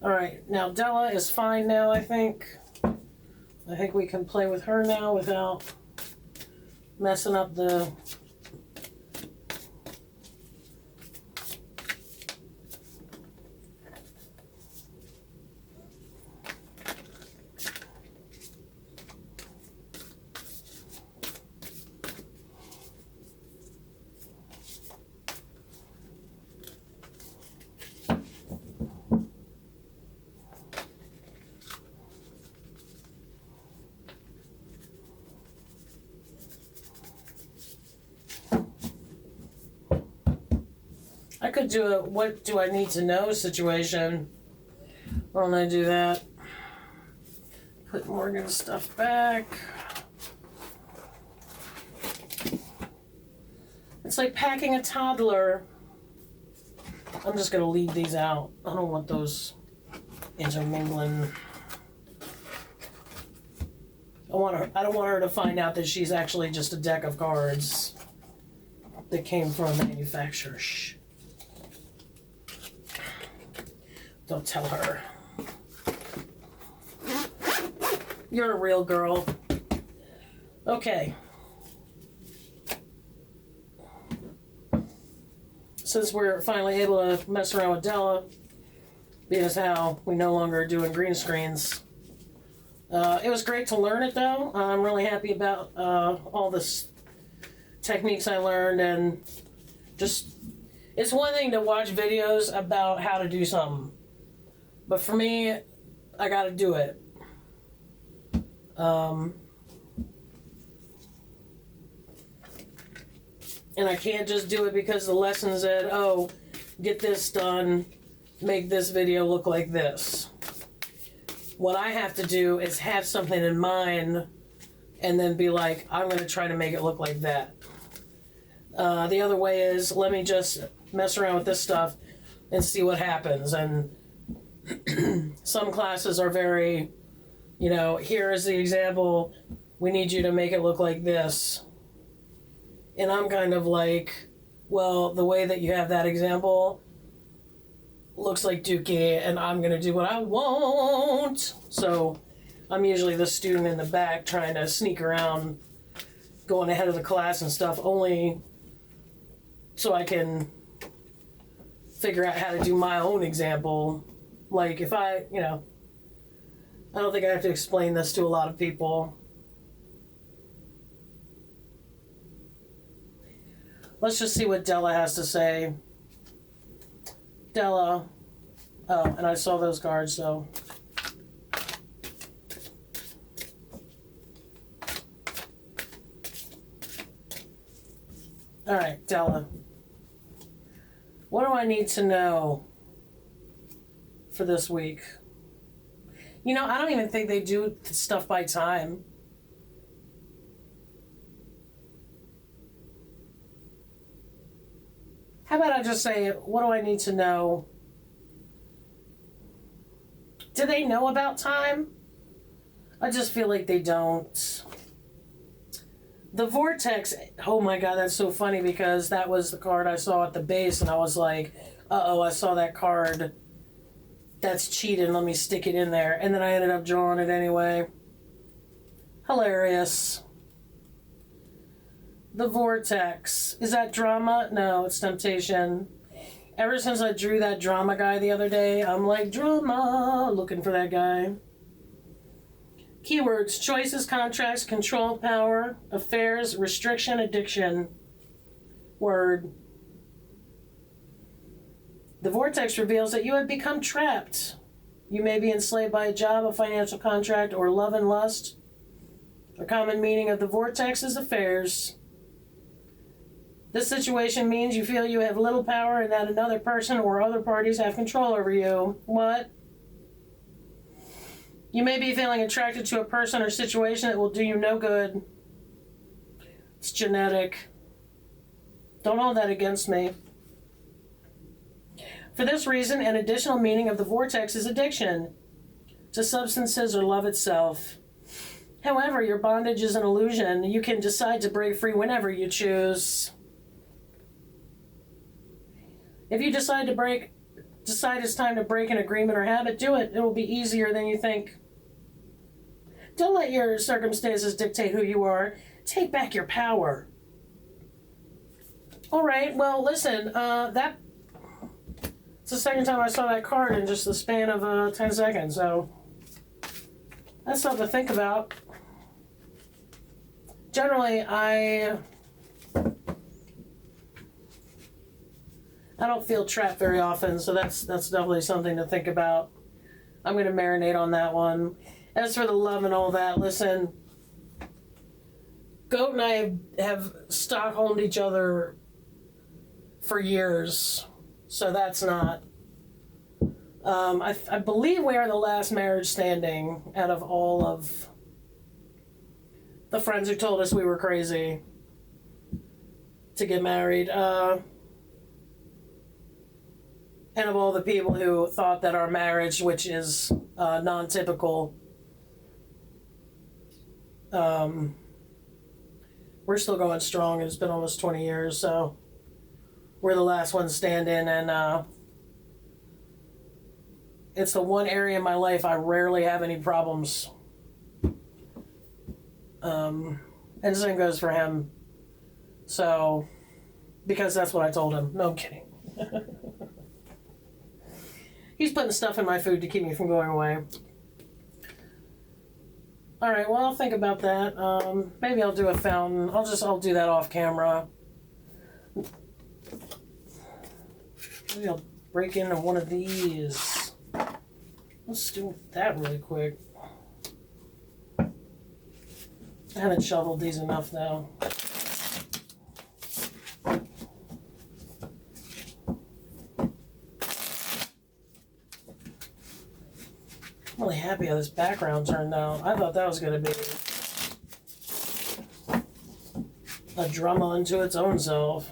Alright, now Della is fine now, I think. I think we can play with her now without messing up the... I could do a what do I need to know situation. Why don't I do that? Put Morgan's stuff back. It's like packing a toddler. I'm just gonna leave these out. I don't want those intermingling. I don't want her to find out that she's actually just a deck of cards that came from a manufacturer. Shh. Don't tell her. You're a real girl. Okay. Since we're finally able to mess around with Della, because how we no longer are doing green screens. It was great to learn it though. I'm really happy about all the techniques I learned, and just, it's one thing to watch videos about how to do something. But for me, I gotta do it. And I can't just do it because the lesson said, oh, get this done, make this video look like this. What I have to do is have something in mind and then be like, I'm gonna try to make it look like that. The other way is, let me just mess around with this stuff and see what happens. And some classes are very, here is the example, we need you to make it look like this. And I'm kind of like, well, the way that you have that example looks like Dookie, and I'm going to do what I want. So I'm usually the student in the back trying to sneak around, going ahead of the class and stuff, only so I can figure out how to do my own example. Like if I don't think I have to explain this to a lot of people. Let's just see what Della has to say. Della. Oh, and I saw those cards, so. All right, Della. What do I need to know for this week? I don't even think they do stuff by time. How about I just say, what do I need to know? Do they know about time? I just feel like they don't. The Vortex, oh my God, that's so funny because that was the card I saw at the base and I was like, uh-oh, I saw that card. That's cheating, let me stick it in there. And then I ended up drawing it anyway. Hilarious. The Vortex. Is that drama? No, it's temptation. Ever since I drew that drama guy the other day, I'm like, drama, looking for that guy. Keywords: choices, contracts, control, power, affairs, restriction, addiction. Word. The Vortex reveals that you have become trapped. You may be enslaved by a job, a financial contract, or love and lust. A common meaning of the Vortex is affairs. This situation means you feel you have little power and that another person or other parties have control over you. What? You may be feeling attracted to a person or situation that will do you no good. It's genetic. Don't hold that against me. For this reason, an additional meaning of the Vortex is addiction to substances or love itself. However, your bondage is an illusion. You can decide to break free whenever you choose. If you decide to break decide it's time to break an agreement or habit, do it. It will be easier than you think. Don't let your circumstances dictate who you are. Take back your power. All right, well, listen, it's the second time I saw that card in just the span of 10 seconds, so that's something to think about. Generally, I don't feel trapped very often, so that's definitely something to think about. I'm going to marinate on that one. As for the love and all that, listen, Goat and I have Stockholmed each other for years, so that's not. I believe we are the last marriage standing out of all of the friends who told us we were crazy to get married. And of all the people who thought that our marriage, which is non-typical, we're still going strong, and it's been almost 20 years, so we're the last ones standing, and it's the one area in my life I rarely have any problems. And the same goes for him. So, because that's what I told him. No, I'm kidding. He's putting stuff in my food to keep me from going away. All right, well, I'll think about that. Maybe I'll do a fountain. I'll do that off camera. Maybe I'll break into one of these. Let's do that really quick. I haven't shoveled these enough though. I'm really happy how this background turned out. I thought that was going to be a drama unto its own self.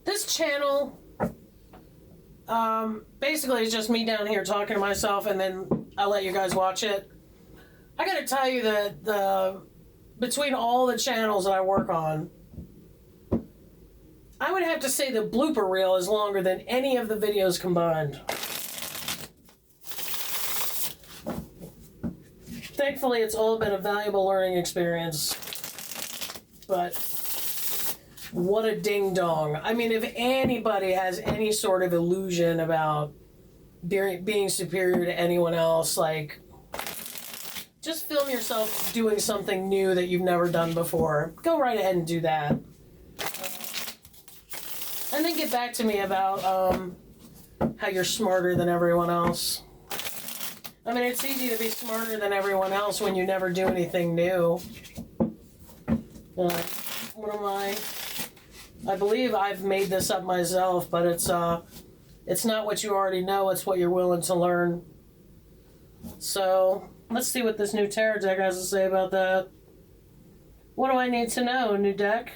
This channel basically is just me down here talking to myself, and then I let you guys watch it. I gotta tell you that between all the channels that I work on, I would have to say the blooper reel is longer than any of the videos combined. Thankfully, it's all been a valuable learning experience. But what a ding-dong. I mean, if anybody has any sort of illusion about being superior to anyone else, like, just film yourself doing something new that you've never done before. Go right ahead and do that. And then get back to me about how you're smarter than everyone else. I mean, it's easy to be smarter than everyone else when you never do anything new. What am I believe I've made this up myself, but it's not what you already know, it's what you're willing to learn. So, let's see what this new tarot deck has to say about that. What do I need to know, new deck?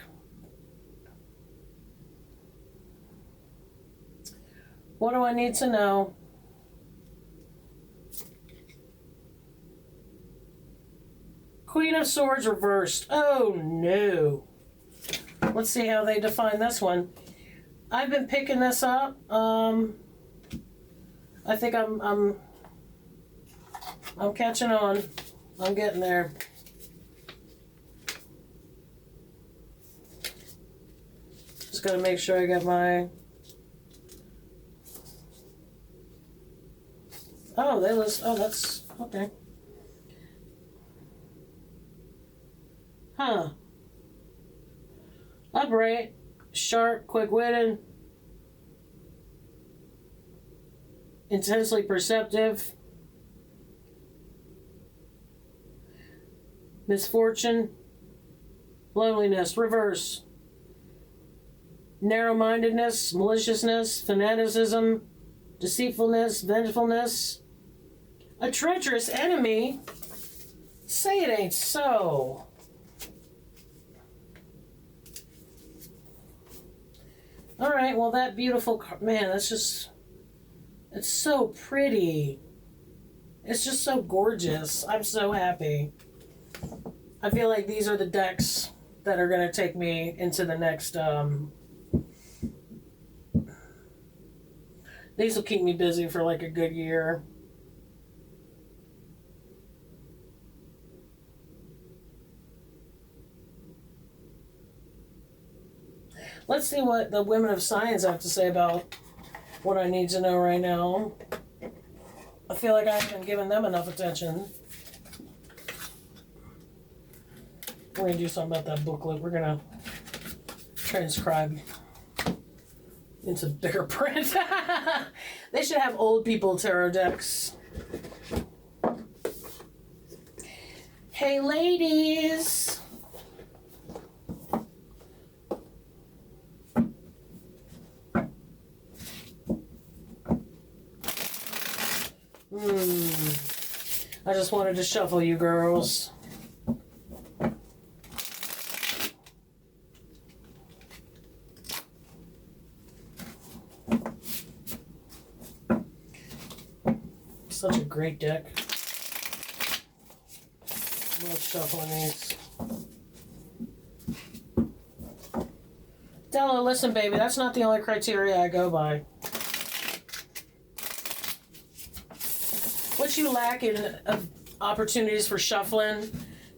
What do I need to know? Queen of Swords reversed. Oh no. Let's see how they define this one. I've been picking this up. I think I'm catching on. I'm getting there. Just gotta make sure I get my... Oh, that's okay. Huh. Upright, sharp, quick-witted, intensely perceptive, misfortune, loneliness, reverse, narrow-mindedness, maliciousness, fanaticism, deceitfulness, vengefulness, a treacherous enemy. Say it ain't so. All right, well, that beautiful man, that's just, it's so pretty. It's just so gorgeous. I'm so happy. I feel like these are the decks that are going to take me into the next. These will keep me busy for like a good year. Let's see what the women of science have to say about what I need to know right now. I feel like I haven't given them enough attention. We're going to do something about that booklet. We're going to transcribe into bigger print. They should have old people tarot decks. Hey, ladies. I just wanted to shuffle you girls. Such a great deck. Love shuffling these. Della, listen, baby, that's not the only criteria I go by. What you lack in opportunities for shuffling,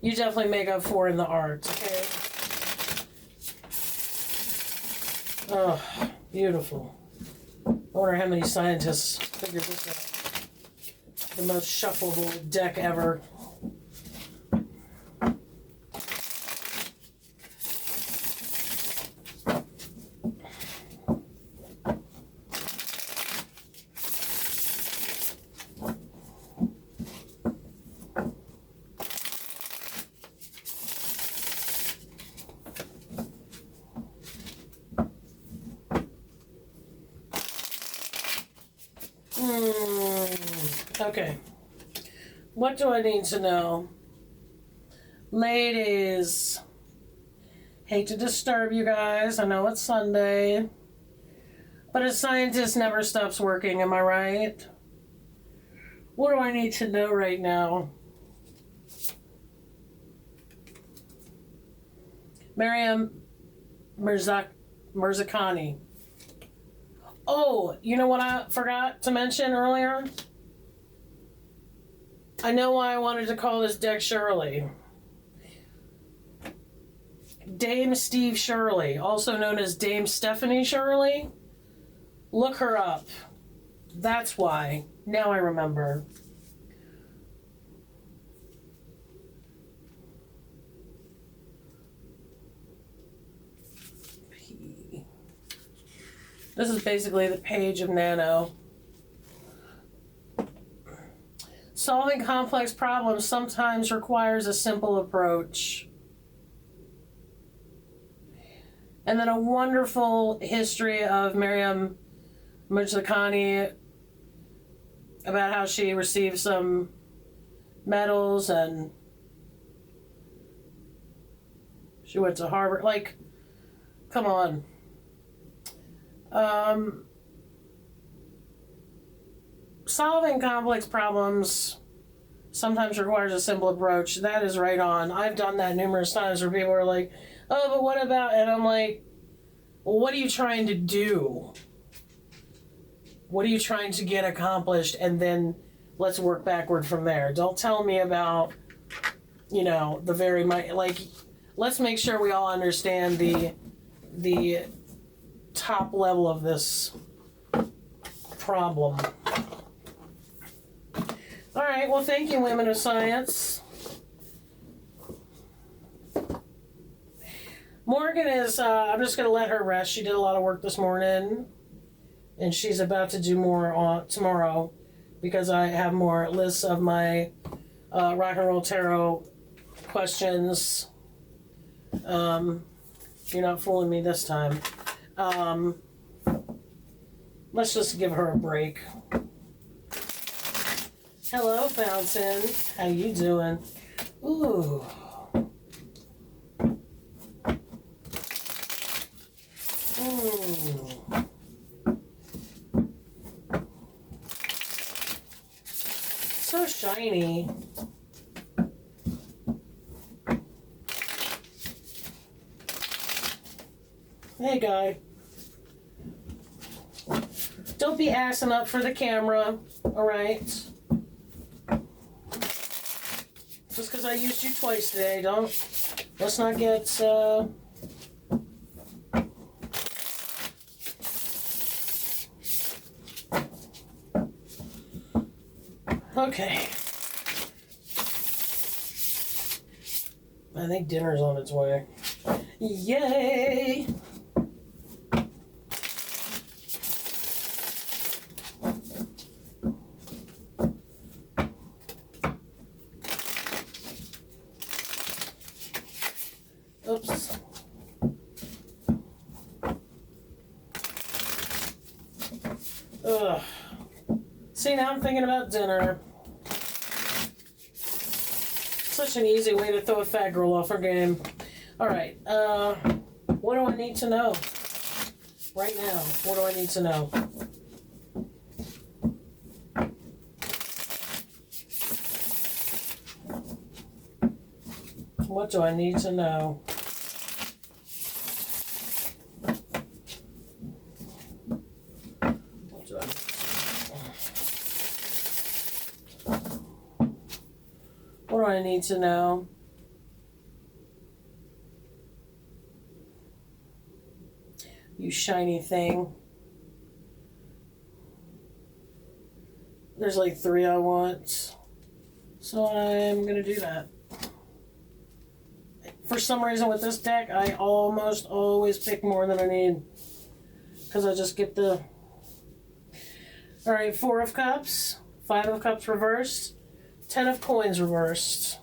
you definitely make up for in the art, okay? Oh, beautiful. I wonder how many scientists figured this out. The most shuffleable deck ever. Okay. What do I need to know? Ladies, hate to disturb you guys. I know it's Sunday. But a scientist never stops working, am I right? What do I need to know right now? Mariam Mirzakhani. Oh, you know what I forgot to mention earlier? I know why I wanted to call this deck Shirley. Dame Steve Shirley, also known as Dame Stephanie Shirley. Look her up. That's why. Now I remember. This is basically the page of Nano. Solving complex problems sometimes requires a simple approach. And then a wonderful history of Mariam Mirzakhani about how she received some medals and she went to Harvard. Like, come on. Solving complex problems sometimes requires a simple approach. That is right on. I've done that numerous times where people are like, oh, but what about, and I'm like, well, what are you trying to do? What are you trying to get accomplished? And then let's work backward from there. Don't tell me about, you know, the very, like, let's make sure we all understand the top level of this problem. All right, well, thank you, women of science. Morgan is, I'm just going to let her rest. She did a lot of work this morning, and she's about to do more on tomorrow because I have more lists of my rock and roll tarot questions. You're not fooling me this time. Let's just give her a break. Hello, Fountain. How you doing? Ooh. So shiny. Hey, guy. Don't be assing up for the camera, alright? Just because I used you twice today, let's not get, okay. I think dinner's on its way. Yay! Oops. Ugh. See, now I'm thinking about dinner. Such an easy way to throw a fat girl off her game. Alright, what do I need to know? Right now, what do I need to know? What do I need to know? What do I need to know? You shiny thing. There's like 3 I want. So I'm going to do that. For some reason with this deck, I almost always pick more than I need. Because I just get the... Alright, 4 of Cups. 5 of Cups reversed. 10 of Coins reversed.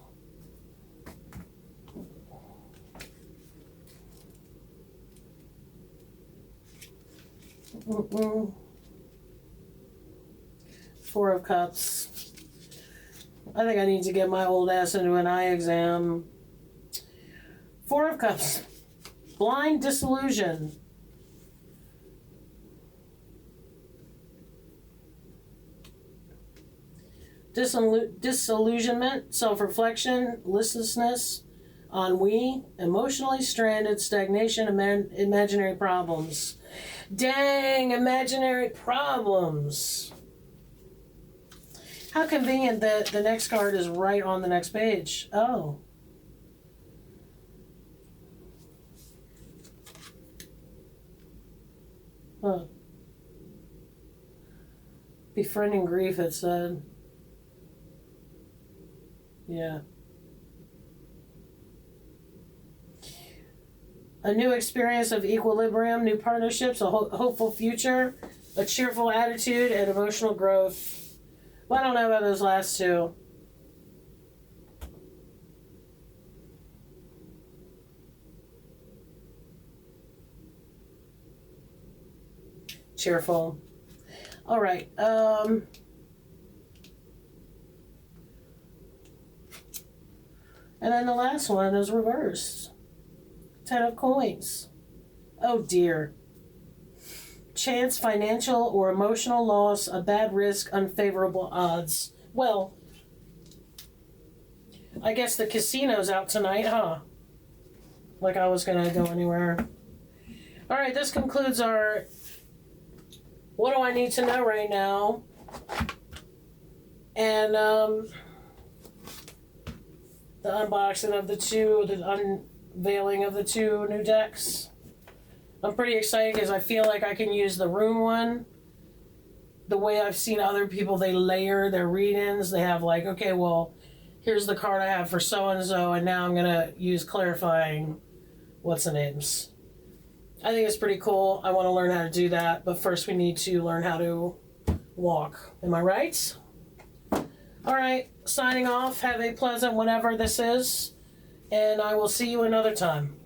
Four of Cups. I think I need to get my old ass into an eye exam. 4 of Cups. Blind disillusion. Disillusionment, self-reflection, listlessness, ennui, emotionally stranded, stagnation, imaginary problems. Dang, imaginary problems. How convenient that the next card is right on the next page. Oh. Huh. Befriending grief, it said. Yeah. A new experience of equilibrium, new partnerships, a hopeful future, a cheerful attitude, and emotional growth. Well, I don't know about those last two. Cheerful. All right. And then the last one is reversed. 10 of Coins. Oh dear. Chance, financial, or emotional loss, a bad risk, unfavorable odds. Well, I guess the casino's out tonight, huh? Like I was gonna go anywhere. Alright, this concludes our what do I need to know right now? And, the unboxing of the unveiling of the 2 new decks. I'm pretty excited because I feel like I can use the room one. The way I've seen other people, they layer their read-ins. They have like, okay, well, here's the card I have for so-and-so, and now I'm going to use clarifying what's-the-names. I think it's pretty cool. I want to learn how to do that, but first we need to learn how to walk. Am I right? All right, signing off. Have a pleasant whenever this is, and I will see you another time.